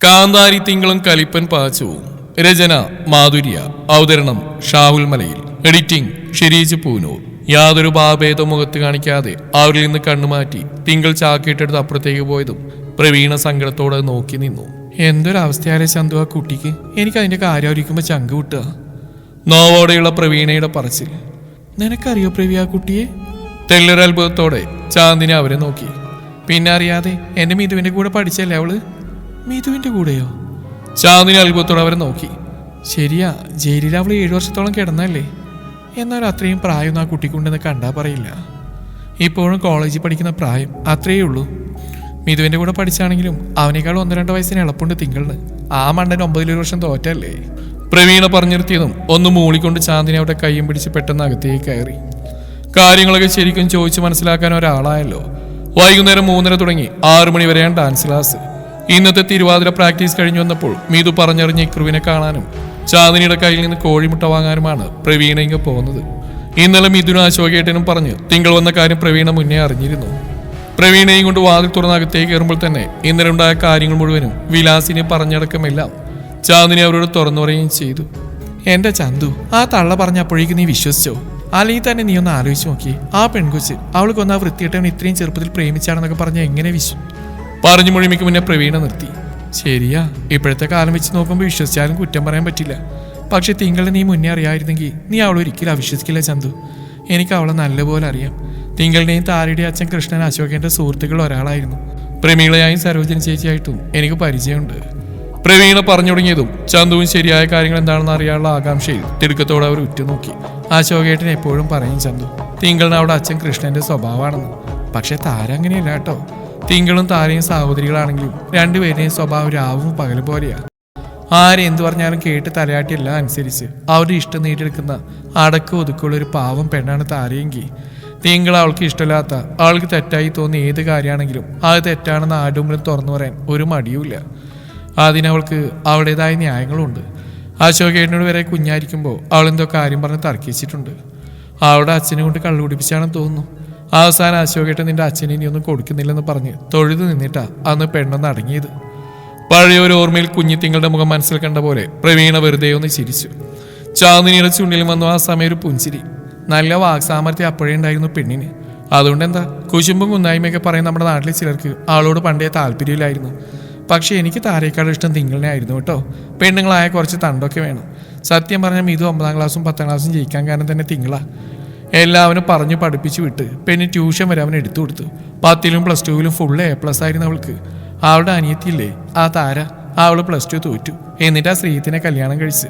കാന്താരി തിങ്കളും കലിപ്പൻ പാച്ചവും. രചന മാധുര്യ. അവതരണം ഷാഹുൽ മലയിൽ. എഡിറ്റിംഗ് ഷിരീജ് പൂനൂർ. യാതൊരു ഭാവഭേദവും മുഖത്ത് കാണിക്കാതെ അവരിൽ നിന്ന് കണ്ണുമാറ്റി തിങ്കൾ ചാക്കിട്ടെടുത്ത് അപ്പുറത്തേക്ക് പോയതും പ്രവീണ സങ്കടത്തോടെ നോക്കി നിന്നു. എന്തൊരവസ്ഥയാലേ ചന്തു ആ കുട്ടിക്ക്. എനിക്ക് അതിന്റെ കാര്യം ഒരിക്കുമ്പോ ചങ്ക് വിട്ടുക. നോവോടെയുള്ള പ്രവീണയുടെ പറച്ചിൽ. നിനക്കറിയോ പ്രവി ആ കുട്ടിയെ? തെല്ലൊരത്ഭുതത്തോടെ ചാന്ദിനി അവരെ നോക്കി. പിന്നെ അറിയാതെ എന്റെ മിഥുവിന്റെ കൂടെ പഠിച്ചല്ലേ അവള്? മിഥുവിന്റെ കൂടെയോ? ചാന്ദിനി അത്ഭുതത്തോടെ അവരെ നോക്കി. ശരിയാ, ജയിലിൽ അവള് 7 വർഷത്തോളം കിടന്നല്ലേ. എന്നാൽ അത്രയും പ്രായം ആ കുട്ടിക്കുണ്ടെന്ന് കണ്ടാ പറയില്ല. ഇപ്പോഴും കോളേജിൽ പഠിക്കുന്ന പ്രായം അത്രയേ ഉള്ളൂ. മിഥുവിന്റെ കൂടെ പഠിച്ചാണെങ്കിലും അവനേക്കാൾ 1-2 വയസ്സിന് എളുപ്പമുണ്ട് തിങ്കളിന്. ആ മണ്ടൻ 9 വർഷം തോറ്റല്ലേ. പ്രവീണ പറഞ്ഞിരുത്തിയതും ഒന്ന് മൂളിക്കൊണ്ട് ചാന്ദിനി അവിടെ കയ്യും പിടിച്ച് പെട്ടെന്ന് അകത്തേക്ക് കയറി. കാര്യങ്ങളൊക്കെ ശരിക്കും ചോദിച്ചു മനസ്സിലാക്കാൻ ഒരാളായല്ലോ. വൈകുന്നേരം 3:30 തുടങ്ങി 6 മണി വരെയാണ് ഡാൻസ് ക്ലാസ്. ഇന്നത്തെ തിരുവാതിര പ്രാക്ടീസ് കഴിഞ്ഞു വന്നപ്പോൾ മിഥു പറഞ്ഞറിഞ്ഞ ഇക്രുവിനെ കാണാനും ചാന്ദിനിയുടെ കയ്യിൽ നിന്ന് കോഴിമുട്ട വാങ്ങാനുമാണ് പ്രവീണ ഇങ്ങ് പോകുന്നത്. ഇന്നലെ മിഥുനും അശോകേട്ടനും പറഞ്ഞ് തിങ്കൾ വന്ന കാര്യം പ്രവീണ മുന്നേ അറിഞ്ഞിരുന്നു. പ്രവീണയും കൊണ്ട് വാതിൽ തുറന്ന് അകത്തേക്ക് കയറുമ്പോൾ തന്നെ ഇന്നലെ ഉണ്ടായ കാര്യങ്ങൾ മുഴുവനും വിലാസിനെ പറഞ്ഞടക്കമെല്ലാം ചാന്ദിനി അവരോട് തുറന്നു പറയുകയും ചെയ്തു. എന്റെ ചന്തു, ആ തള്ള പറഞ്ഞപ്പോഴേക്കും നീ വിശ്വസിച്ചോ? അല്ലെങ്കിൽ തന്നെ നീ ഒന്ന് ആലോചിച്ച് നോക്കി. ആ പെൺകൊച്ച് അവൾക്ക് ഒന്ന് ആ വൃത്തിയിട്ടവൻ ഇത്രയും ചെറുപ്പത്തിൽ പ്രേമിച്ചാണെന്നൊക്കെ പറഞ്ഞ എങ്ങനെ പറഞ്ഞു മുഴുമിക്ക് മുന്നേ പ്രവീണ നിർത്തി. ശരിയാ, ഇപ്പോഴത്തെ കാലം വെച്ച് നോക്കുമ്പോൾ വിശ്വസിച്ചാലും കുറ്റം പറയാൻ പറ്റില്ല. പക്ഷെ തിങ്കളെ നീ മുന്നേ അറിയാമായിരുന്നെങ്കിൽ നീ അവളെ ഒരിക്കലും അവിശ്വസിക്കില്ല ചന്തു. എനിക്ക് അവളെ നല്ലപോലെ അറിയാം. തിങ്കളുടെയും താരയുടെയും അച്ഛൻ കൃഷ്ണൻ അശോകന്റെ സുഹൃത്തുക്കൾ ഒരാളായിരുന്നു. പ്രമീളയായും സരോജന ചേച്ചിയായിട്ടും എനിക്ക് പരിചയമുണ്ട്. പ്രവീണ പറഞ്ഞു തുടങ്ങിയതും ചന്തുവും ശരിയായ കാര്യങ്ങൾ എന്താണെന്ന് അറിയാനുള്ള ആകാംക്ഷയിൽ തിടുക്കത്തോടെ അവർ ഉറ്റുനോക്കി. അശോകേട്ടൻ എപ്പോഴും പറയും ചന്തു, തിങ്കളിന് അവിടെ അച്ഛൻ കൃഷ്ണന്റെ സ്വഭാവമാണെന്ന്. പക്ഷെ താര അങ്ങനെയല്ല കേട്ടോ. തിങ്കളും താരയും സഹോദരികളാണെങ്കിലും രണ്ടുപേരുടെയും സ്വഭാവം രാവും പകലും പോലെയാ. ആരെന്തു പറഞ്ഞാലും കേട്ട് തലയാട്ടിയല്ല അനുസരിച്ച് അവരുടെ ഇഷ്ടം നേടിയെടുക്കുന്ന അടക്ക ഒതുക്കുള്ള ഒരു പാവം പെണ്ണാണ് താരയെങ്കിൽ തിങ്കൾ അവൾക്ക് ഇഷ്ടമില്ലാത്ത, അവൾക്ക് തെറ്റായി തോന്നിയ ഏത് കാര്യമാണെങ്കിലും അത് തെറ്റാണെന്ന് ആടുമ്പോഴും തുറന്നു പറയാൻ ഒരു മടിയുമില്ല. അതിനവൾക്ക് അവളുടേതായ ന്യായങ്ങളുണ്ട്. അശോകേട്ടനോട് വരെ കുഞ്ഞായിരിക്കുമ്പോൾ അവളെന്തോ കാര്യം പറഞ്ഞ് തർക്കിച്ചിട്ടുണ്ട്. അവളുടെ അച്ഛനെ കൊണ്ട് കള്ളു കുടിപ്പിച്ചാണെന്ന് തോന്നുന്നു. അവസാനം അശോകേട്ടൻ നിന്റെ അച്ഛനെ ഇനിയൊന്നും കൊടുക്കുന്നില്ലെന്ന് പറഞ്ഞ് തൊഴുതു നിന്നിട്ടാ അന്ന് പെണ്ണൊന്ന് അടങ്ങിയത്. പഴയ ഒരു ഓർമ്മയിൽ കുഞ്ഞിത്തിങ്ങളുടെ മുഖം മനസ്സിൽ കണ്ട പോലെ പ്രവീണ വെറുതെ ഒന്ന് ചിരിച്ചു. ചാന്ദിനിയുടെ ചുണ്ടിലും വന്നു ആ സമയം ഒരു പുഞ്ചിരി. നല്ല വാക്സാമർത്ഥ്യം അപ്പോഴേ ഉണ്ടായിരുന്നു പെണ്ണിന്. അതുകൊണ്ട് എന്താ, കുശുമ്പും കുന്നായ്മയൊക്കെ പറയും നമ്മുടെ നാട്ടിലെ ചിലർക്ക് അവളോട് പണ്ടേ താല്പര്യമില്ലായിരുന്നു. പക്ഷെ എനിക്ക് താരേക്കാളും ഇഷ്ടം തിങ്കളിനെ ആയിരുന്നു കേട്ടോ. പെണ്ണുങ്ങളായ കുറച്ച് തണ്ടൊക്കെ വേണം. സത്യം പറഞ്ഞാൽ മിഥു 9ാം ക്ലാസ്സും 10ാം ക്ലാസ്സും ജയിക്കാൻ കാരണം തന്നെ തിങ്കളാ. എല്ലാവരും പറഞ്ഞു പഠിപ്പിച്ചു വിട്ട് പെണ്ണ് ട്യൂഷൻ വരെ അവൻ എടുത്തു കൊടുത്തു. 10ലും +2ലും ഫുൾ A+ ആയിരുന്നു അവൾക്ക്. അവളുടെ അനിയത്തിയില്ലേ ആ താര, അവള് +2 തോറ്റു. എന്നിട്ട് ആ ശ്രീത്തിനെ കല്യാണം കഴിച്ച്.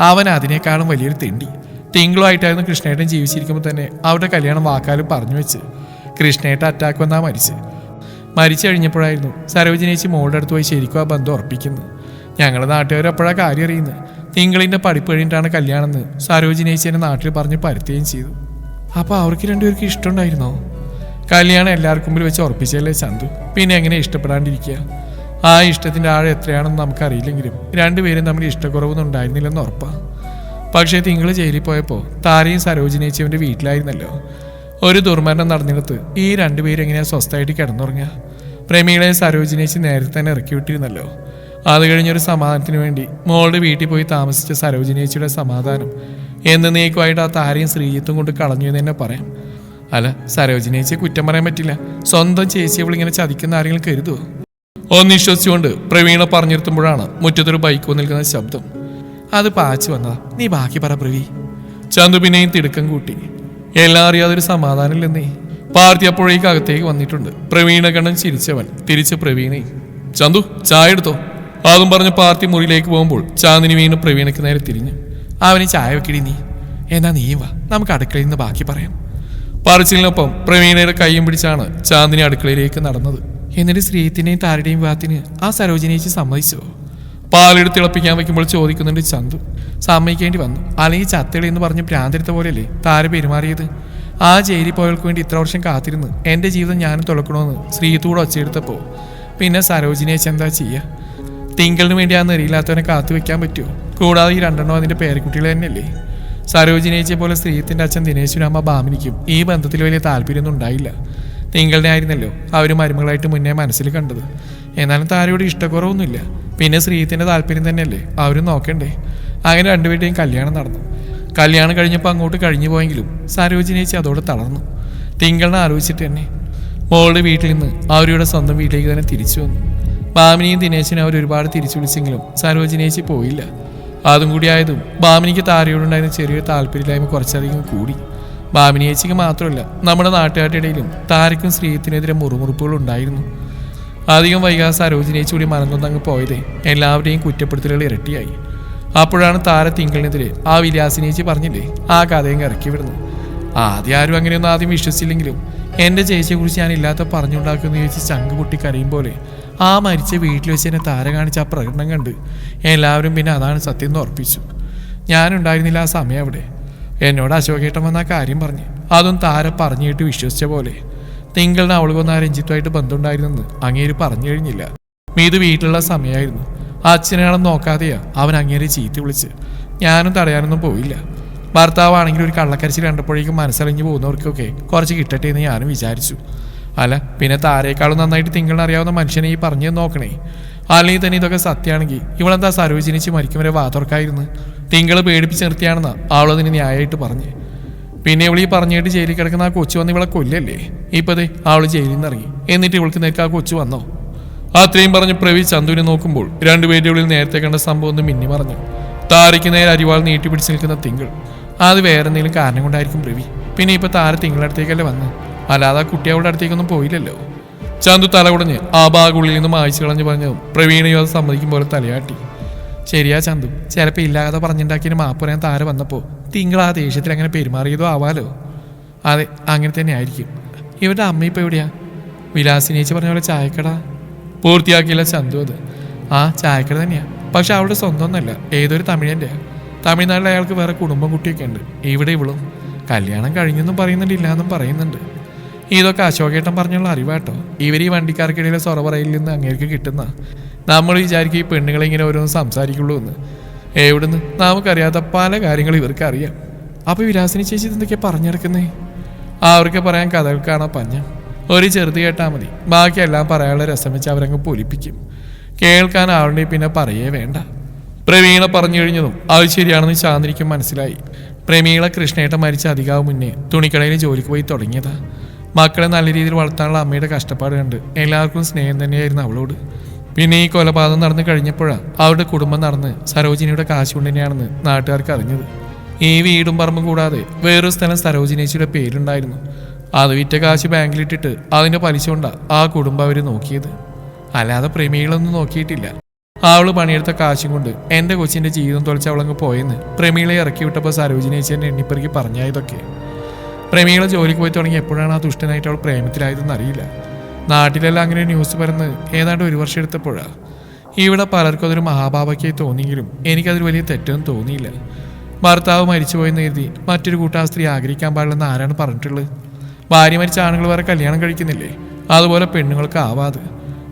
അവൻ അതിനേക്കാളും വലിയൊരു തെണ്ടി. തിങ്കളുമായിട്ടായിരുന്നു കൃഷ്ണേട്ടൻ ജീവിച്ചിരിക്കുമ്പോൾ തന്നെ അവരുടെ കല്യാണം വാക്കാലും പറഞ്ഞു വെച്ച്. കൃഷ്ണേട്ടൻ അറ്റാക്ക് വന്നാ മരിച്ചു കഴിഞ്ഞപ്പോഴായിരുന്നു സരോജിനേച്ചി മോളുടെ അടുത്ത് പോയി ശരിക്കും ആ ബന്ധം ഉറപ്പിക്കുന്നത്. ഞങ്ങളുടെ നാട്ടുകാർ അപ്പോഴാ കാര്യം അറിയുന്നത്. തിങ്കളിന്റെ പഠിപ്പ് കഴിഞ്ഞിട്ടാണ് കല്യാണമെന്ന് സരോജിനേച്ചി എന്നെ നാട്ടിൽ പറഞ്ഞ് പരുത്തുകയും ചെയ്തു. അപ്പൊ അവർക്ക് രണ്ടുപേർക്ക് ഇഷ്ടമുണ്ടായിരുന്നോ? കല്യാണം എല്ലാവർക്കും മുമ്പിൽ വെച്ച് ഉറപ്പിച്ചല്ലേ ചന്തു, പിന്നെ എങ്ങനെ ഇഷ്ടപ്പെടാണ്ടിരിക്കുക? ആ ഇഷ്ടത്തിന്റെ ആഴം എത്രയാണെന്ന് നമുക്കറിയില്ലെങ്കിലും രണ്ടുപേരും തമ്മിൽ ഇഷ്ടക്കുറവൊന്നും ഉണ്ടായിരുന്നില്ലെന്ന് ഉറപ്പാ. പക്ഷേ തിങ്കൾ ജയിലിൽ പോയപ്പോൾ താരയും സരോജിനേച്ചി അവന്റെ വീട്ടിലായിരുന്നല്ലോ. ഒരു ദുർമരണം നടന്നിടത്ത് ഈ രണ്ടുപേരും എങ്ങനെയാ സ്വസ്ഥമായിട്ട് കിടന്നുറങ്ങുക? പ്രമീളയെ സരോജിനേച്ചി നേരത്തെ തന്നെ ഇറക്കി വിട്ടിരുന്നല്ലോ. അത് കഴിഞ്ഞൊരു സമാധാനത്തിന് വേണ്ടി മോളുടെ വീട്ടിൽ പോയി താമസിച്ച സരോജിനേച്ചിയുടെ സമാധാനം എന്നേക്കുമായിട്ട് ആ താരയും ശ്രീജിത്തും കൊണ്ട് കളഞ്ഞു എന്ന് തന്നെ പറയാം. അല്ല, സരോജിനേച്ചിയെ കുറ്റം പറയാൻ പറ്റില്ല. സ്വന്തം ചേച്ചിയെ ഇങ്ങനെ ചതിക്കുന്ന ആരെങ്കിലും കരുതുമോ? ഒന്ന് വിശ്വസിച്ചുകൊണ്ട് പ്രവീണ പറഞ്ഞിരുത്തുമ്പോഴാണ് മുറ്റത്തൊരു ബൈക്ക് നിൽക്കുന്ന ശബ്ദം. അത് പാച്ചു വന്നതാ, നീ ബാക്കി പറ പ്രവി. ചന്തു പിന്നെയും തിടുക്കം കൂട്ടി. എല്ലാം അറിയാതൊരു സമാധാനമില്ലെന്നേ. പാർത്തി അപ്പോഴേക്ക് അകത്തേക്ക് വന്നിട്ടുണ്ട്. പ്രവീണ കണ്ണൻ ചിരിച്ചവൻ തിരിച്ച് പ്രവീണയും, ചന്തു ചായ എടുത്തോ. അതും പറഞ്ഞ് പാർത്തി മുറിയിലേക്ക് പോകുമ്പോൾ ചാന്ദിനി വീണ്ടും പ്രവീണയ്ക്ക് നേരെ തിരിഞ്ഞു. അവന് ചായ വെക്കടി നീ. എന്നാ നീയും വാ, നമുക്ക് അടുക്കളയിൽ നിന്ന് ബാക്കി പറയാം. പറച്ചിലിനൊപ്പം പ്രവീണയുടെ കൈയും പിടിച്ചാണ് ചാന്ദിനി അടുക്കളയിലേക്ക് നടന്നത്. എന്നിട്ട് ശ്രീത്തിന്റെയും താരയുടെയും വിവാഹത്തിന് ആ സരോജിനേച്ചി സമ്മതിച്ചോ? പാലെടുത്ത് തിളപ്പിക്കാൻ വെക്കുമ്പോൾ ചോദിക്കുന്നുണ്ട് ചന്തു. സമ്മതിക്കേണ്ടി വന്നു, അല്ലെങ്കിൽ ചത്തളി എന്ന് പറഞ്ഞ് ഭ്രാന്തെടുത്ത പോലെയല്ലേ താര പെരുമാറിയത്. ആ ജയിലിൽ പോയവൾക്ക് വേണ്ടി ഇത്ര വർഷം കാത്തിരുന്ന് എൻ്റെ ജീവിതം ഞാനും തുളക്കണമെന്ന് ശ്രീത്തൂടെ ഒച്ചയെടുത്തപ്പോ പിന്നെ സരോജിനേച്ചി എന്താ ചെയ്യുക? തിങ്കളിന് വേണ്ടി ആ നെറിയില്ലാത്തവനെ കാത്തു വെക്കാൻ പറ്റുമോ? കൂടാതെ ഈ 2 അതിന്റെ പേരക്കുട്ടികൾ തന്നെയല്ലേ. സരോജിനേച്ചിയെ പോലെ ശ്രീത്തിന്റെ അച്ഛൻ ദിനേശുരാമ ഭാമിനിക്കും ഈ ബന്ധത്തിൽ വലിയ താല്പര്യമൊന്നും ഉണ്ടായില്ല. തിങ്കളുടെ ആയിരുന്നല്ലോ അവർ മരുമകളായിട്ട് മുന്നേ മനസ്സിൽ കണ്ടത്. എന്നാലും താരയോട് ഇഷ്ടക്കുറവൊന്നുമില്ല. പിന്നെ ശ്രീജിത്തിന്റെ താല്പര്യം തന്നെയല്ലേ അവരും നോക്കണ്ടേ. അങ്ങനെ രണ്ടുപേരുടെയും കല്യാണം നടന്നു. കല്യാണം കഴിഞ്ഞപ്പോൾ അങ്ങോട്ട് കഴിഞ്ഞു പോയെങ്കിലും സരോജിനി ചേച്ചി അതോടെ തളർന്നു. തിങ്കളിനെ ആലോചിച്ചിട്ട് തന്നെ മോളുടെ വീട്ടിൽ നിന്ന് അവരുടെ സ്വന്തം വീട്ടിലേക്ക് തന്നെ തിരിച്ചു വന്നു. ഭാമിനിയും ദിനേശിനും അവർ ഒരുപാട് തിരിച്ചു വിളിച്ചെങ്കിലും സരോജിനി ചേച്ചി പോയില്ല. അതും കൂടി ആയതും ഭാമിനിക്ക് താരയോടുണ്ടായിരുന്ന ചെറിയൊരു താല്പര്യമില്ലായ്മ കുറച്ചധികം കൂടി. ഭാമിനി ചേച്ചിക്ക് മാത്രമല്ല നമ്മുടെ നാട്ടുകാരുടെ ഇടയിലും താരയ്ക്കും ശ്രീജിത്തിനെതിരെ മുറുമുറുപ്പുകൾ ഉണ്ടായിരുന്നു. അധികം വൈകാതെ സരോജിനി ചേച്ചി കൂടി മനംനൊന്നങ്ങ് പോയതേ എല്ലാവരുടെയും കുറ്റപ്പെടുത്തലുകൾ ഇരട്ടിയായി. അപ്പോഴാണ് താര തിങ്കളിനെതിരെ ആ വിലാസിനി ചേച്ചി പറഞ്ഞില്ലേ ആ കഥയും ഇറക്കി വിടുന്നു. ആദ്യം ആരും അങ്ങനെയൊന്നും ആദ്യം വിശ്വസിച്ചില്ലെങ്കിലും എൻ്റെ ചേച്ചിയെക്കുറിച്ച് ഞാൻ ഇല്ലാത്ത പറഞ്ഞുണ്ടാക്കുന്ന ചേച്ചി ചങ്ക് പൊട്ടി കരയും പോലെ ആ മരിച്ച വീട്ടിൽ വെച്ച് എന്നെ താര കാണിച്ച ആ പ്രകടനം കണ്ട് എല്ലാവരും പിന്നെ അതാണ് സത്യം എന്ന് ഉറപ്പിച്ചു. ഞാനുണ്ടായിരുന്നില്ല ആ സമയം അവിടെ. എന്നോട് അശോകേട്ടൻ വന്ന ആ കാര്യം പറഞ്ഞ് അതും താര പറഞ്ഞിട്ട് വിശ്വസിച്ച പോലെ തിങ്കളിന് അവൾക്കൊന്നും ആ രഞ്ജിത്തുമായിട്ട് ബന്ധമുണ്ടായിരുന്നെന്ന് അങ്ങേര് പറഞ്ഞു കഴിഞ്ഞില്ല. ഇത് വീട്ടിലുള്ള സമയമായിരുന്നു. അച്ഛനാണെന്ന് നോക്കാതെയാ അവൻ അങ്ങേരെ ചീത്ത വിളിച്ച്. ഞാനും തടയാനൊന്നും പോയില്ല. ഭർത്താവാണെങ്കിൽ ഒരു കള്ളക്കരച്ചിൽ കണ്ടപ്പോഴേക്കും മനസ്സറിഞ്ഞു പോകുന്നവർക്കൊക്കെ കുറച്ച് കിട്ടട്ടെ എന്ന് ഞാനും വിചാരിച്ചു. അല്ല പിന്നെ താരേക്കാളും നന്നായിട്ട് തിങ്കളിന് അറിയാവുന്ന മനുഷ്യനെ ഈ പറഞ്ഞു നോക്കണേ. അല്ലെങ്കിൽ തന്നെ ഇതൊക്കെ സത്യമാണെങ്കിൽ ഇവളെന്താ സരോജിനിച്ച് മരിക്കും വരെ വാതുറക്കായിരുന്നു. തിങ്കള് പേടിപ്പിച്ച് നിർത്തിയാണെന്നാ അവളതിന് ന്യായമായിട്ട് പറഞ്ഞ്. പിന്നെ ഇവളീ പറഞ്ഞിട്ട് ജയിലിൽ കിടക്കുന്ന ആ കൊച്ചു വന്ന് ഇവളെ കൊല്ലല്ലേ. ഇപ്പതേ അവള് ജയിലിൽ നിന്ന് ഇറങ്ങി. എന്നിട്ട് ഇവൾക്ക് നേർക്ക് ആ കൊച്ചു വന്നോ? അത്രയും പറഞ്ഞ് പ്രവി ചന്തുവിനെ നോക്കുമ്പോൾ രണ്ടുപേരുടെ ഉള്ളിൽ നേരത്തെ കണ്ട സംഭവം ഒന്ന് മിന്നി പറഞ്ഞു. താരയ്ക്ക് നേരെ അരിവാൾ നീട്ടിപ്പിടിച്ച് നിൽക്കുന്ന തിങ്കൾ. അത് വേറെ എന്തെങ്കിലും കാരണം കൊണ്ടായിരിക്കും പ്രവി. പിന്നെ ഇപ്പൊ താര തിങ്കളുടെ അടുത്തേക്കല്ലേ വന്ന്, അല്ലാതെ ആ കുട്ടി അവളുടെ അടുത്തേക്കൊന്നും പോയില്ലല്ലോ. ചന്തു തല കുടഞ്ഞ് ആ ഭാഗുള്ളിൽ നിന്നും മായ്ച്ചു കളഞ്ഞ് പറഞ്ഞതും പ്രവീണയോ അത് സമ്മതിക്കും പോലെ തലയാട്ടി. ശരിയാ ചന്തു, ചിലപ്പോൾ ഇല്ലാതെ പറഞ്ഞുണ്ടാക്കിയതിന് മാപ്പ് പറയാൻ താര വന്നപ്പോൾ തിങ്കൾ ആ ദേഷ്യത്തിൽ അങ്ങനെ പെരുമാറിയതോ ആവാലോ. അതെ, അങ്ങനെ തന്നെ ആയിരിക്കും. ഇവരുടെ അമ്മ ഇപ്പം എവിടെയാ? വിലാസിനേച്ചി പറഞ്ഞ പോലെ ചായക്കട. പൂർത്തിയാക്കിയില്ല ചന്തു അത്. ആ ചായക്കട തന്നെയാ, പക്ഷെ അവളുടെ സ്വന്തം ഒന്നല്ല, ഏതൊരു തമിഴൻ്റെ. തമിഴ്നാട്ടിൽ അയാൾക്ക് വേറെ കുടുംബം കുട്ടിയൊക്കെ ഉണ്ട്. ഇവിടെ ഇവളും കല്യാണം കഴിഞ്ഞെന്നും പറയുന്നുണ്ട്, ഇല്ലാന്നും പറയുന്നുണ്ട്. ഇതൊക്കെ അശോകേട്ടൻ പറഞ്ഞുള്ള അറിവാട്ടോ. ഇവർ ഈ വണ്ടിക്കാർക്കിടയിലെ സൊറവറയിൽ നിന്ന് അങ്ങേർക്ക് കിട്ടുന്ന. നമ്മൾ വിചാരിക്കും ഈ പെണ്ണുങ്ങളെ ഇങ്ങനെ ഓരോന്ന് സംസാരിക്കുള്ളൂ എന്ന്. എവിടുന്ന് നമുക്കറിയാത്ത പല കാര്യങ്ങളും ഇവർക്ക് അറിയാം. അപ്പോൾ വിലാസിനി ചേച്ചി എന്തൊക്കെയാ പറഞ്ഞെടുക്കുന്നേ? അവർക്ക് പറയാൻ കഥകൾക്കാണോ പഞ്ഞം. ഒരു ചെറുത് കേട്ടാൽ മതി, ബാക്കിയെല്ലാം പറയാനുള്ള രസം വെച്ച് അവരങ്ങ് പൊലിപ്പിക്കും. കേൾക്കാൻ ആളുടെ പിന്നെ പറയേ വേണ്ട. പ്രവീണ പറഞ്ഞു കഴിഞ്ഞതും അത് ശരിയാണെന്ന് ചാന്ദ്രിക്കും മനസ്സിലായി. പ്രമീള കൃഷ്ണേട്ട മരിച്ച അധികാവും മുന്നേ തുണിക്കടയിൽ ജോലിക്ക് പോയി തുടങ്ങിയതാ. മക്കളെ നല്ല രീതിയിൽ വളർത്താനുള്ള അമ്മയുടെ കഷ്ടപ്പാട് കണ്ട് എല്ലാവർക്കും സ്നേഹം തന്നെയായിരുന്നു അവളോട്. പിന്നെ ഈ കൊലപാതകം നടന്നു കഴിഞ്ഞപ്പോഴാണ് അവരുടെ കുടുംബം നടന്ന് സരോജിനിയുടെ കാശ് കൊണ്ട് തന്നെയാണെന്ന് നാട്ടുകാർക്ക് അറിഞ്ഞത്. ഈ വീടും പറമ്പും കൂടാതെ വേറൊരു സ്ഥലം സരോജിനേച്ചിയുടെ പേരുണ്ടായിരുന്നു. അത് വിറ്റ കാശ് ബാങ്കിലിട്ടിട്ട് അതിൻ്റെ പലിശ കൊണ്ടാണ് ആ കുടുംബം അവർ നോക്കിയത്. അല്ലാതെ പ്രമീളൊന്നും നോക്കിയിട്ടില്ല. അവള് പണിയെടുത്ത കാശും കൊണ്ട് എൻ്റെ കൊച്ചിൻ്റെ ജീവിതം തൊളിച്ച് അവളങ്ങ് പോയെന്ന് പ്രമീളെ ഇറക്കി വിട്ടപ്പോൾ സരോജിനേച്ചി എന്നെ എണ്ണിപ്പെറുക്കി പറഞ്ഞായതൊക്കെ. പ്രമീള ജോലിക്ക് പോയി തുടങ്ങി എപ്പോഴാണ് ആ ദുഷ്ടനായിട്ട് അവൾ പ്രേമത്തിലായതെന്ന് അറിയില്ല. നാട്ടിലെല്ലാം അങ്ങനെ ന്യൂസ് പറഞ്ഞ് ഏതാണ്ട് 1 വർഷം എടുത്തപ്പോഴാണ്. ഇവിടെ പലർക്കും അതൊരു മഹാഭാവയ്ക്കായി തോന്നിയെങ്കിലും എനിക്കതൊരു വലിയ തെറ്റൊന്നും തോന്നിയില്ല. ഭർത്താവ് മരിച്ചുപോയെന്ന് കരുതി മറ്റൊരു കൂട്ടാ സ്ത്രീ ആഗ്രഹിക്കാൻ പാടില്ലെന്ന് ആരാണ് പറഞ്ഞിട്ടുള്ളത്? ഭാര്യ മരിച്ച ആണുങ്ങൾ വേറെ കല്യാണം കഴിക്കുന്നില്ലേ? അതുപോലെ പെണ്ണുങ്ങൾക്ക് ആവാതെ.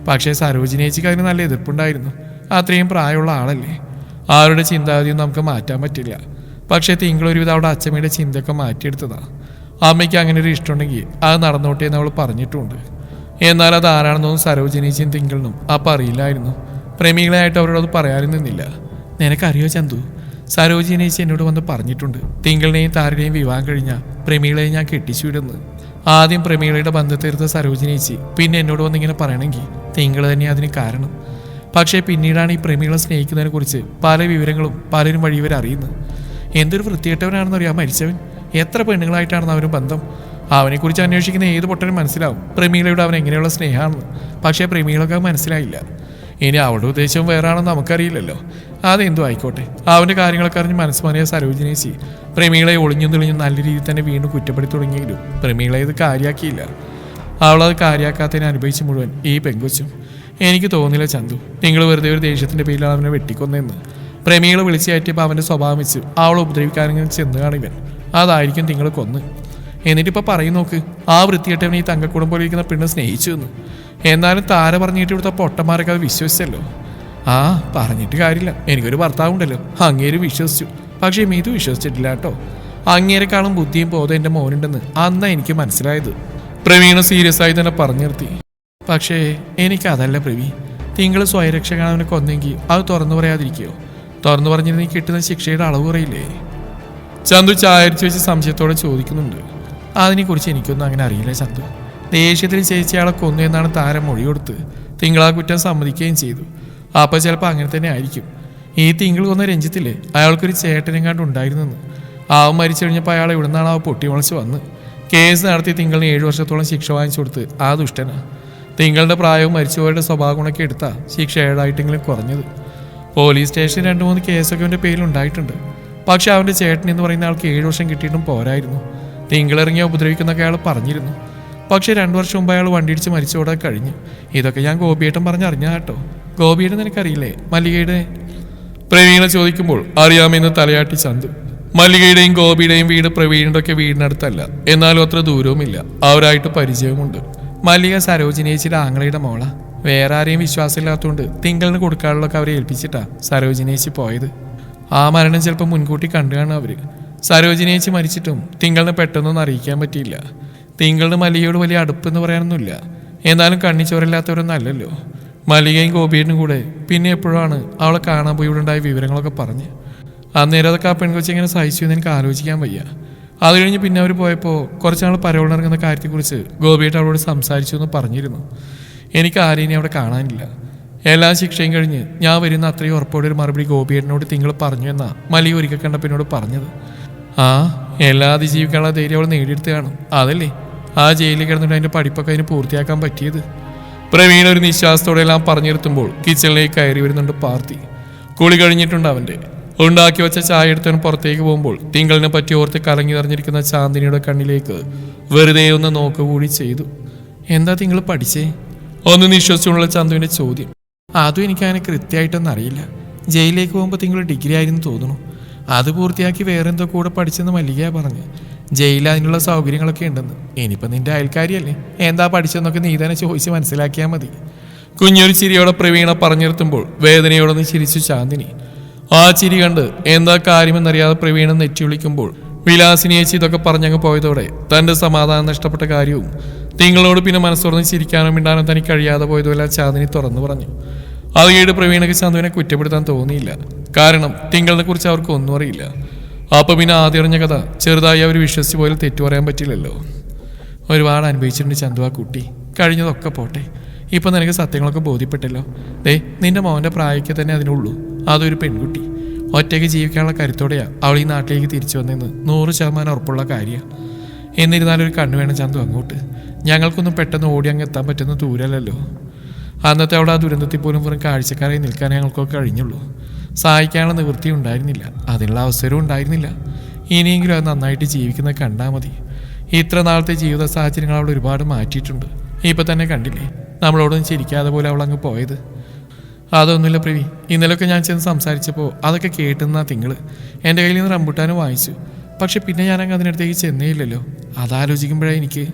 പക്ഷേ സരോജിനേച്ചിക്ക് അതിന് നല്ല എതിർപ്പുണ്ടായിരുന്നു. അത്രയും പ്രായമുള്ള ആളല്ലേ. ആരുടെ ചിന്താഗതിയൊന്നും നമുക്ക് മാറ്റാൻ പറ്റില്ല. പക്ഷേ തിങ്കളൊരുവിധം അവിടെ അച്ഛമ്മയുടെ ചിന്തയൊക്കെ മാറ്റിയെടുത്തതാ. അമ്മയ്ക്ക് അങ്ങനെ ഒരു ഇഷ്ടമുണ്ടെങ്കിൽ അത് നടന്നോട്ടെ എന്ന് അവൾ പറഞ്ഞിട്ടുണ്ട്. എന്നാൽ അത് ആരാണെന്നൊന്നും സരോജിനേച്ചിയും തിങ്കളിനും അപ്പം അറിയില്ലായിരുന്നു. പ്രമീളയായിട്ട് അവരോടത് പറയാനും നിന്നില്ല. നിനക്കറിയോ ചന്തു, സരോജിനേച്ചി എന്നോട് വന്ന് പറഞ്ഞിട്ടുണ്ട് തിങ്കളിനെയും താരനെയും വിവാഹം കഴിഞ്ഞാൽ പ്രമീളയെ ഞാൻ കെട്ടിച്ചു വിടുന്നു. ആദ്യം പ്രമീളയുടെ ബന്ധത്തെടുത്ത സരോജിനേച്ചി പിന്നെ എന്നോട് വന്നിങ്ങനെ പറയണമെങ്കിൽ തിങ്കൾ തന്നെ അതിന് കാരണം. പക്ഷേ പിന്നീടാണ് ഈ പ്രമീള സ്നേഹിക്കുന്നതിനെ കുറിച്ച് പല വിവരങ്ങളും പലരും വഴി ഇവർ അറിയുന്നത്. എന്തൊരു വൃത്തികെട്ടവനാണെന്നറിയാം മരിച്ചവൻ. എത്ര പെണ്ണുങ്ങളായിട്ടാണെന്ന് അവന് ബന്ധം. അവനെക്കുറിച്ച് അന്വേഷിക്കുന്ന ഏത് പൊട്ടനും മനസ്സിലാവും പ്രമീളയുടെ അവൻ എങ്ങനെയുള്ള സ്നേഹമാണെന്ന്. പക്ഷേ പ്രമീളക്ക് മനസ്സിലായില്ല. ഇനി അവളുടെ ഉദ്ദേശം വേറാണെന്ന് നമുക്കറിയില്ലല്ലോ. അതെന്തോ ആയിക്കോട്ടെ, അവൻ്റെ കാര്യങ്ങളൊക്കെ അറിഞ്ഞ് മനസ്സുമാനിയ സരോജിനേച്ചി പ്രമീളയെ ഒളിഞ്ഞും തെളിഞ്ഞും നല്ല രീതിയിൽ തന്നെ വീണ്ടും കുറ്റപ്പെടുത്തി തുടങ്ങിയെങ്കിലും പ്രമീളയെ ഇത് കാര്യമാക്കിയില്ല. അവളത് കാര്യമാക്കാത്തതിനെ അനുഭവിച്ച് മുഴുവൻ ഈ പെങ്കൊച്ചും. എനിക്ക് തോന്നില്ല ചന്തു, നിങ്ങൾ വെറുതെ ഒരു ദേഷ്യത്തിൻ്റെ പേരിലാണ് അവനെ വെട്ടിക്കൊന്നെന്ന്. പ്രമീള വിളിച്ചു കയറ്റിയപ്പോൾ അവൻ്റെ സ്വഭാവം വെച്ച് അവളെ ഉപദ്രവിക്കാനെങ്കിലും ചെന്ന് കാണിവൻ. അതായിരിക്കും നിങ്ങൾ കൊന്ന്. എന്നിട്ടിപ്പോൾ പറയും നോക്ക്, ആ വൃത്തികെട്ടവൻ ഈ തങ്കക്കൂടം പോലെ ഇരിക്കുന്ന പെണ്ണ് സ്നേഹിച്ചു എന്ന്. എന്നാലും താര പറഞ്ഞിട്ട് ഇവിടുത്തെ പൊട്ടന്മാരൊക്കെ അത് വിശ്വസിച്ചല്ലോ. ആ പറഞ്ഞിട്ട് കാര്യമില്ല, എനിക്കൊരു ഭർത്താവുണ്ടല്ലോ, അങ്ങേര് വിശ്വസിച്ചു. പക്ഷേ മീതു വിശ്വസിച്ചിട്ടില്ല കേട്ടോ. അങ്ങേരെക്കാളും ബുദ്ധിയും ബോധം എൻ്റെ മോനുണ്ടെന്ന് അന്നാ എനിക്ക് മനസ്സിലായത്. പ്രവീണ സീരിയസ് ആയി തന്നെ പറഞ്ഞു നിർത്തി. പക്ഷേ എനിക്കതല്ല പ്രവീൺ. തിങ്കൾ സ്വയരക്ഷകൻ അവനെ കൊന്നെങ്കിൽ അത് തുറന്നു പറയാതിരിക്കുമോ? തുറന്നു പറഞ്ഞിരുന്നെങ്കിൽ കിട്ടുന്ന ശിക്ഷയുടെ അളവ് കുറയില്ലേ? ചന്തു ചായരിച്ചു വെച്ച് സംശയത്തോടെ ചോദിക്കുന്നുണ്ട്. അതിനെക്കുറിച്ച് എനിക്കൊന്നും അങ്ങനെ അറിയില്ല ചന്തു. ദേഷ്യത്തിൽ ചേച്ചിയാളെ കൊന്നു എന്നാണ് താരം മൊഴി കൊടുത്ത്. തിങ്കളാ കുറ്റം സമ്മതിക്കുകയും ചെയ്തു. അപ്പോൾ ചിലപ്പോൾ അങ്ങനെ തന്നെ ആയിരിക്കും. ഈ തിങ്കൾ കൊന്ന രഞ്ജിത്തില്ലേ, അയാൾക്കൊരു ചേട്ടനെങ്ങാണ്ട് ഉണ്ടായിരുന്നെന്ന്. ആവും മരിച്ചു കഴിഞ്ഞപ്പോൾ അയാൾ എവിടെ നിന്നാണ് ആ പൊട്ടിമുളച്ച് വന്ന് കേസ് നടത്തി തിങ്കളിന് 7 വർഷത്തോളം ശിക്ഷ വാങ്ങിച്ചു കൊടുത്ത് ആ ദുഷ്ടനാ. തിങ്കളുടെ പ്രായവും മരിച്ചുപോയവരുടെ സ്വഭാവ ഗുണമൊക്കെ എടുത്താൽ ശിക്ഷ 7 ആയിട്ടെങ്കിലും കുറഞ്ഞത്. പോലീസ് സ്റ്റേഷനിൽ 2-3 കേസൊക്കെ അവൻ്റെ പേരിൽ ഉണ്ടായിട്ടുണ്ട്. പക്ഷെ അവൻ്റെ ചേട്ടൻ എന്ന് പറയുന്ന ആൾക്ക് 7 വർഷം കിട്ടിയിട്ടും പോരായിരുന്നു. തിങ്കളിറങ്ങിയ ഉപദ്രവിക്കുന്നൊക്കെ അയാൾ പറഞ്ഞിരുന്നു. പക്ഷേ 2 വർഷം മുമ്പ് അയാൾ വണ്ടിയിടിച്ച് മരിച്ചോടെ കഴിഞ്ഞു. ഇതൊക്കെ ഞാൻ ഗോപിയേട്ടൻ പറഞ്ഞറിഞ്ഞാ കേട്ടോ. ഗോപിയേട്ടൻ നിനക്കറിയില്ലേ മല്ലികയുടെ? പ്രവീണ ചോദിക്കുമ്പോൾ അറിയാമെന്ന് തലയാട്ടി ചന്തു. മല്ലികയുടെയും ഗോപിയുടെയും വീട് പ്രവീണിൻ്റെ ഒക്കെ വീടിനടുത്തല്ല, എന്നാലും അത്ര ദൂരവുമില്ല. അവരായിട്ട് പരിചയമുണ്ട്. മല്ലിക സരോജിനേച്ചിയുടെ ആങ്ങളയുടെ മോള. വേറെ ആരെയും വിശ്വാസമില്ലാത്തതുകൊണ്ട് തിങ്കളിന് കൊടുക്കാനുള്ളതൊക്കെ അവരെ ഏൽപ്പിച്ചിട്ടാ സരോജിനേച്ചി പോയത്. ആ മരണം ചിലപ്പോൾ മുൻകൂട്ടി കണ്ടു കാണും അവർ. സരോജിനേച്ചി മരിച്ചിട്ടും തിങ്കളിനെ പെട്ടെന്നൊന്നും അറിയിക്കാൻ പറ്റിയില്ല. തിങ്കളിന് മല്ലികയോട് വലിയ അടുപ്പെന്ന് പറയാനൊന്നുമില്ല. എന്നാലും കണ്ണിച്ചോരില്ലാത്തവരൊന്നും അല്ലല്ലോ. മല്ലികയും ഗോപിയേട്ടനും കൂടെ പിന്നെ എപ്പോഴാണ് അവളെ കാണാൻ പോയി ഇവിടെ ഉണ്ടായ വിവരങ്ങളൊക്കെ പറഞ്ഞ്. അന്നേരം അതൊക്കെ ആ പെൺകൊച്ചി എങ്ങനെ സഹിച്ചു എന്ന് എനിക്ക് ആലോചിക്കാൻ വയ്യ. അത് കഴിഞ്ഞ് പിന്നെ അവർ പോയപ്പോൾ കുറച്ച് നാൾ പരോളിനിറങ്ങുന്ന കാര്യത്തെക്കുറിച്ച് ഗോപിയേട്ടൻ അവളോട് സംസാരിച്ചു എന്ന് പറഞ്ഞിരുന്നു. എനിക്ക് ആരെയും അവിടെ കാണാനില്ല. എല്ലാ ശിക്ഷയും കഴിഞ്ഞ് ഞാൻ വരുന്ന അത്രയും ഉറപ്പോടെ ഒരു മറുപടി ഗോപിയേട്ടനോട് തിങ്കൾ പറഞ്ഞു എന്നാ മല്ലിക ഒരിക്കൽ കണ്ടപ്പിനോട് പറഞ്ഞത്. ആ എല്ലാ അതിജീവിക്കാനുള്ള ധൈര്യം അവൾ നേടിയെടുത്ത് കാണും. അതല്ലേ ആ ജയിലിൽ കിടന്നിട്ട് അതിൻ്റെ പഠിപ്പൊക്കെ അതിന് പൂർത്തിയാക്കാൻ പറ്റിയത്. പ്രവീണ ഒരു നിശ്വാസത്തോടെ എല്ലാം പറഞ്ഞു നിർത്തുമ്പോൾ കിച്ചണിലേക്ക് കയറി വരുന്നുണ്ട് പാർത്തി. കുളി കഴിഞ്ഞിട്ടുണ്ട് അവൻ്റെ. ഉണ്ടാക്കി വെച്ച ചായ എടുത്തവൻ പുറത്തേക്ക് പോകുമ്പോൾ തിങ്കളിനെ പറ്റി ഓർത്ത് കലങ്ങി നിറഞ്ഞിരിക്കുന്ന ചാന്ദിനിയുടെ കണ്ണിലേക്ക് വെറുതെ ഒന്ന് നോക്കുകൂടി ചെയ്തു. എന്താ തിങ്കൾ പഠിച്ചേ? ഒന്ന് നിശ്വസിച്ചുള്ള ചന്തുവിൻ്റെ ചോദ്യം. അതും എനിക്കങ്ങനെ കൃത്യമായിട്ടൊന്നും അറിയില്ല. ജയിലിലേക്ക് പോകുമ്പോൾ തിങ്കൾ ഡിഗ്രി ആയിരുന്നു തോന്നുന്നു. അത് പൂർത്തിയാക്കി വേറെന്തോ കൂടെ പഠിച്ചെന്ന് മല്ലികയാ പറഞ്ഞ്. ജയിലിൽ അതിനുള്ള സൗകര്യങ്ങളൊക്കെ ഉണ്ടെന്ന്. ഇനിയിപ്പോൾ നിന്റെ അയൽക്കാരിയല്ലേ, എന്താ പഠിച്ചെന്നൊക്കെ നീ തന്നെ ചോദിച്ച് മനസ്സിലാക്കിയാൽ മതി. കുഞ്ഞൊരു ചിരിയോടെ പ്രവീണ പറഞ്ഞു നിർത്തുമ്പോൾ വേദനയോടൊന്ന് ചിരിച്ചു ചാന്ദിനി. ആ ചിരി കണ്ട് എന്താ കാര്യമെന്നറിയാതെ പ്രവീണ നെറ്റി വിളിക്കുമ്പോൾ വിലാസിനിയേച്ചി ഇതൊക്കെ പറഞ്ഞങ്ങ് പോയതോടെ തൻ്റെ സമാധാനം നഷ്ടപ്പെട്ട കാര്യവും തിങ്കളോട് പിന്നെ മനസ്സുറന്ന് ചിരിക്കാനോ മിണ്ടാനോ തനിക്ക് കഴിയാതെ പോയതുമെല്ലാം ചാന്ദിനി തുറന്നു പറഞ്ഞു. അത് കേട്ട് പ്രവീണയ്ക്ക് ചന്തുവിനെ കുറ്റപ്പെടുത്താൻ തോന്നിയില്ല. കാരണം തിങ്കളിനെ കുറിച്ച് അവർക്ക് ഒന്നും അറിയില്ല. അപ്പം പിന്നെ ആദ്യം അറിഞ്ഞ കഥ ചെറുതായി അവർ വിശ്വസിച്ച് പോയാൽ തെറ്റു പറയാൻ പറ്റില്ലല്ലോ. ഒരുപാട് അനുഭവിച്ചിട്ടുണ്ട് ചന്തു ആ കുട്ടി. കഴിഞ്ഞതൊക്കെ പോട്ടെ. ഇപ്പം നിനക്ക് സത്യങ്ങളൊക്കെ ബോധ്യപ്പെട്ടല്ലോ. നിന്റെ മോൻ്റെ പ്രായമൊക്കെ തന്നെ അതിനുള്ളൂ. അതൊരു പെൺകുട്ടി ഒറ്റയ്ക്ക് ജീവിക്കാനുള്ള കരുത്തോടെയാണ് അവൾ ഈ നാട്ടിലേക്ക് തിരിച്ചു വന്നതെന്ന് 100% ഉറപ്പുള്ള കാര്യമാണ്. എന്നിരുന്നാലും ഒരു കണ്ണു വേണം ചന്തു അങ്ങോട്ട്. ഞങ്ങൾക്കൊന്നും പെട്ടെന്ന് ഓടി അങ്ങ് എത്താൻ പറ്റുന്ന ദൂരമല്ലല്ലോ. അന്നത്തെ അവിടെ ആ ദുരന്തത്തിൽ പോലും വെറും കാഴ്ചക്കാരായി നിൽക്കാൻ ഞങ്ങൾക്കൊക്കെ കഴിഞ്ഞുള്ളൂ. സഹായിക്കാനുള്ള നിവൃത്തി ഉണ്ടായിരുന്നില്ല, അതിനുള്ള അവസരവും ഉണ്ടായിരുന്നില്ല. ഇനിയെങ്കിലും അത് നന്നായിട്ട് ജീവിക്കുന്നത് കണ്ടാൽ മതി. ഇത്ര നാളത്തെ ജീവിത സാഹചര്യങ്ങൾ അവൾ ഒരുപാട് മാറ്റിയിട്ടുണ്ട്. ഇപ്പം തന്നെ കണ്ടില്ലേ നമ്മളോടൊന്നും ചിരിക്കാതെ പോലെ അവൾ അങ്ങ് പോയത്. അതൊന്നുമില്ല പ്രവി. ഇന്നലെയൊക്കെ ഞാൻ ചെന്ന് സംസാരിച്ചപ്പോൾ അതൊക്കെ കേട്ടുന്നാ തിങ്കൾ. എൻ്റെ കയ്യിൽ നിന്ന് റംബുട്ടാനും വാങ്ങിച്ചു. പക്ഷെ പിന്നെ ഞാനങ്ങ് അതിനടുത്തേക്ക് ചെന്നേയില്ലല്ലോ. അതാലോചിക്കുമ്പോഴേ എനിക്ക്.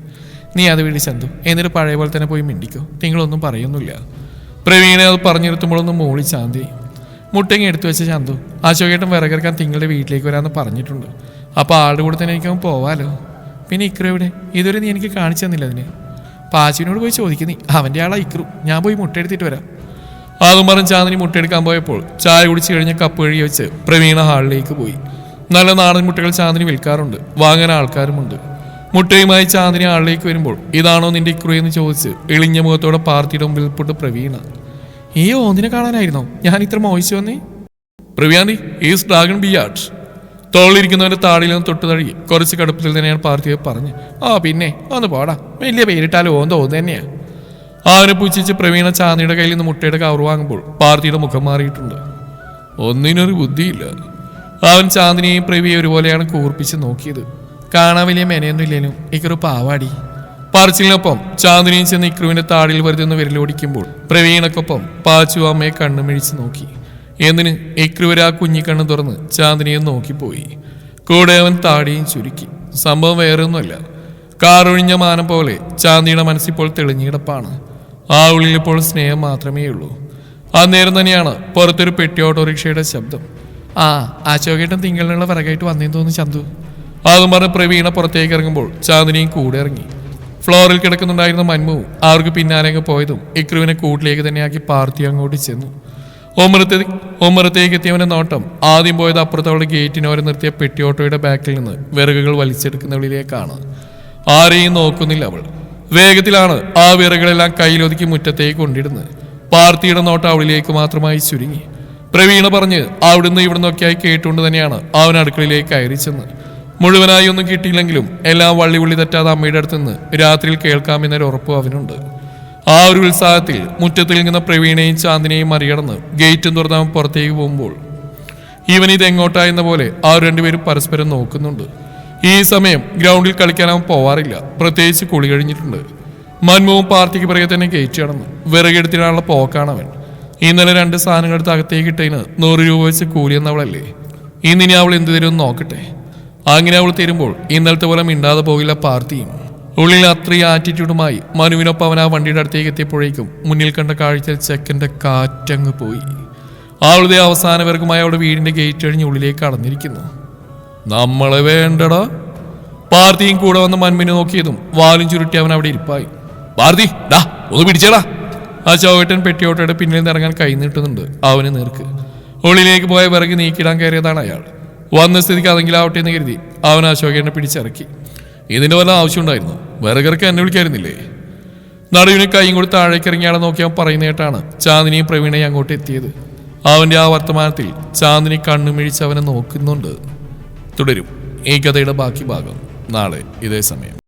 നീ അത് വീട് ചന്തു, എന്നിട്ട് പഴയ പോലെ തന്നെ പോയി മിണ്ടിക്കോ. തിങ്കളൊന്നും പറയുന്നില്ല. പ്രവീണെ അത് പറഞ്ഞു നിർത്തുമ്പോഴൊന്നും മോളി ചാന്തി. മുട്ടങ്ങി എടുത്തു വെച്ച ചന്തു, അശോകേട്ടൻ വിറകിറക്കാൻ തിങ്കളുടെ വീട്ടിലേക്ക് വരാമെന്ന് പറഞ്ഞിട്ടുണ്ട്. അപ്പോൾ ആളുടെ കൂടെ തന്നെ എനിക്കവൻ പോവാലോ. പിന്നെ ഇക്രു എവിടെ? ഇതുവരെ നീ എനിക്ക് കാണിച്ചു തന്നില്ല. അതിന് പാച്ചുവിനോട് പോയി ചോദിക്കുന്നീ. അവൻ്റെ ആളാ ഇക്രു. ഞാൻ പോയി മുട്ട എടുത്തിട്ട് വരാം. അതും പറഞ്ഞ് ചാന്ദിനി മുട്ടയെടുക്കാൻ പോയപ്പോൾ ചായ കുടിച്ച് കഴിഞ്ഞ കപ്പ് കഴുകി വെച്ച് പ്രവീണ ഹാളിലേക്ക് പോയി. നല്ല നാടൻ മുട്ടകൾ ചാന്ദിനി വിൽക്കാറുണ്ട്, വാങ്ങാൻ ആൾക്കാരുമുണ്ട്. മുട്ടയുമായി ചാന്ദിനി ഹാളിലേക്ക് വരുമ്പോൾ ഇതാണോ നിന്റെ ഇക്രു എന്ന് ചോദിച്ച് എളിഞ്ഞ മുഖത്തോടെ പാർട്ടിയുടെ മുമ്പിൽ പൊട്ട് പ്രവീണ. ഈ ഓന്തിനെ കാണാനായിരുന്നോ ഞാൻ ഇത്ര മോഹിച്ചു വന്നേ? Praveeni is dragon ബിയാർഡ്. തോളിലിരിക്കുന്നവന്റെ താടിയിൽ നിന്ന് തൊട്ട് തഴുകി കുറച്ച് കടുപ്പത്തിൽ തന്നെയാണ് പാർത്ഥിയെ പറഞ്ഞ്. ആ പിന്നെ ഒന്ന് പോടാ, വലിയ പേരിട്ടാലും ഓന്ന് തന്നെയാ. ആരെ പൂച്ചിച്ച് പ്രവീണ ചാന്ദിയുടെ കയ്യിൽ നിന്ന് മുട്ടയുടെ കവർ വാങ്ങുമ്പോൾ പാർത്ഥിയുടെ മുഖം മാറിയിട്ടുണ്ട്. ഒന്നിനൊരു ബുദ്ധിയില്ല. അവൻ ചാന്ദിനിയെയും പ്രവിയെ ഒരുപോലെയാണ് കൂർപ്പിച്ച് നോക്കിയത്. കാണാൻ വലിയ മെനയൊന്നും ഇല്ലേനും ഇക്കൊരു പാവാടി. പറച്ചിലിനൊപ്പം ചാന്ദിനിയും ചെന്ന് ഇക്രുവിന്റെ താടിയിൽ വെറുതെ വിരലോടിക്കുമ്പോൾ പ്രവീണക്കൊപ്പം പാച്ചു അമ്മയെ കണ്ണുമിഴിച്ച് നോക്കി. എന്തിന് ഇക്രുവരെ ആ കുഞ്ഞിക്കണ്ണ് തുറന്ന് ചാന്ദിനിയെ നോക്കിപ്പോയി. കൂടെ അവൻ താടിയും ചുരുക്കി. സംഭവം വേറെ ഒന്നുമല്ല, കാറൊഴിഞ്ഞ മാനം പോലെ ചാന്ദിയുടെ മനസ്സിപ്പോൾ തെളിഞ്ഞിടപ്പാണ്. ആ ഉള്ളിൽ ഇപ്പോൾ സ്നേഹം മാത്രമേ ഉള്ളൂ. അന്നേരം തന്നെയാണ് പുറത്തൊരു പെട്ടി ഓട്ടോറിക്ഷയുടെ ശബ്ദം. ആ അശോകേട്ടൻ തിങ്കളിനുള്ള വിറകായിട്ട് വന്നേന്ന് തോന്നുന്നു ചന്തു. അതും പറഞ്ഞ് പ്രവീണ പുറത്തേക്ക് ഇറങ്ങുമ്പോൾ ചാന്ദിനിയും കൂടെ ഇറങ്ങി. ഫ്ലോറിൽ കിടക്കുന്നുണ്ടായിരുന്ന മന്മു അവർക്ക് പിന്നാലെ പോയതും ഇക്രുവിനെ കൂട്ടിലേക്ക് തന്നെയാക്കി പാർത്തി അങ്ങോട്ട് ചെന്നു. ഒമ്മറത്തേക്ക് എത്തിയവന്റെ നോട്ടം ആദ്യം പോയത് അപ്പുറത്തോടെ ഗേറ്റിനോരെ നിർത്തിയ പെട്ടിയോട്ടോയുടെ ബാക്കിൽ നിന്ന് വിറകുകൾ വലിച്ചെടുക്കുന്നവളിലേക്കാണ്. ആരെയും നോക്കുന്നില്ല അവൾ. വേഗത്തിലാണ് ആ വിറകുകളെല്ലാം കയ്യിലൊതുക്കി മുറ്റത്തേക്ക് കൊണ്ടിടുന്നത്. പാർത്തിയുടെ നോട്ടം അവളിലേക്ക് മാത്രമായി ചുരുങ്ങി. പ്രവീണ പറഞ്ഞ് അവിടുന്ന് ഇവിടുന്നൊക്കെയായി കേട്ടുകൊണ്ട് തന്നെയാണ് അവൻ അടുക്കളയിലേക്ക് കയറി ചെന്ന്. മുഴുവനായി ഒന്നും കിട്ടിയില്ലെങ്കിലും എല്ലാം വള്ളി തെറ്റാതെ അമ്മയുടെ അടുത്ത് നിന്ന് രാത്രിയിൽ കേൾക്കാമെന്നൊരു ഉറപ്പും അവനുണ്ട്. ആ ഒരു ഉത്സാഹത്തിൽ മുറ്റത്തിൽ നിന്ന പ്രവീണയും ചാന്ദിനെയും മറികടന്ന് ഗേറ്റും തുറന്ന് അവൻ പുറത്തേക്ക് പോകുമ്പോൾ ഇവൻ ഇതെങ്ങോട്ടാ എന്ന പോലെ ആ രണ്ടുപേരും പരസ്പരം നോക്കുന്നുണ്ട്. ഈ സമയം ഗ്രൗണ്ടിൽ കളിക്കാൻ അവൻ പോവാറില്ല, പ്രത്യേകിച്ച് കുളി കഴിഞ്ഞിട്ടുണ്ട്. മന്മുവും പാർട്ടിക്ക് പിറകെ തന്നെ ഗേറ്റ് കടന്നു. വിറകെടുത്തിടാനുള്ള പോക്കാണവൻ. ഇന്നലെ 2 സാധനങ്ങൾ എടുത്ത് അകത്തേക്ക് ഇട്ടതിന് 100 രൂപ വെച്ച് കൂലി എന്നവളല്ലേ. ഇന്നിനി അവൾ എന്ത് തരുമെന്ന് നോക്കട്ടെ. അങ്ങനെ അവൾ തരുമ്പോൾ ഇന്നലത്തെ പോലെ മിണ്ടാതെ പോകില്ല പാർട്ടിയും. ഉള്ളിൽ അത്രയും ആറ്റിറ്റ്യൂഡുമായി മനുവിനൊപ്പം അവൻ ആ വണ്ടിയുടെ അടുത്തേക്ക് എത്തിയപ്പോഴേക്കും മുന്നിൽ കണ്ട കാഴ്ചയിൽ ചെക്കൻ്റെ കാറ്റങ്ങ് പോയി. അവളുടെ അവസാന വർഗമായി അവളുടെ വീടിന്റെ ഗേറ്റ് കഴിഞ്ഞ് ഉള്ളിലേക്ക് കടന്നിരിക്കുന്നു. നമ്മളെ വേണ്ടടാ. പാർത്തിയും കൂടെ വന്ന് മന്മിനെ നോക്കിയതും വാലും ചുരുട്ടി അവൻ അവിടെ ഇരിപ്പായി. പാർത്തി ഡാ ഒന്ന് പിടിച്ചേടാ. ആ ചൗവേട്ടൻ പെട്ടിയോട്ടയുടെ പിന്നിൽ നിന്ന് ഇറങ്ങാൻ കൈ നീട്ടുന്നുണ്ട് അവന് നേർക്ക്. ഉള്ളിലേക്ക് പോയ വിറക് നീക്കിടാൻ കയറിയതാണ് അയാൾ. വന്ന സ്ഥിതിക്ക് അതെങ്കിലാവട്ടെ എന്ന് കരുതി അവൻ അശോകനെ പിടിച്ചിറക്കി. ഇതിന്റെ വല്ല ആവശ്യമുണ്ടായിരുന്നു? വിറകിറക്കി എന്നെ വിളിക്കായിരുന്നില്ലേ? നടുവിന് കൈയും കൂടി താഴേക്ക് ഇറങ്ങിയാളെ നോക്കി അവൻ പറയുന്നതായിട്ടാണ് ചാന്ദിനിയും പ്രവീണയും അങ്ങോട്ട് എത്തിയത്. അവന്റെ ആ വർത്തമാനത്തിൽ ചാന്ദിനി കണ്ണുമിഴിച്ച് അവനെ നോക്കുന്നുണ്ട്. തുടരും ഈ കഥയുടെ ബാക്കി ഭാഗം നാളെ ഇതേ സമയം.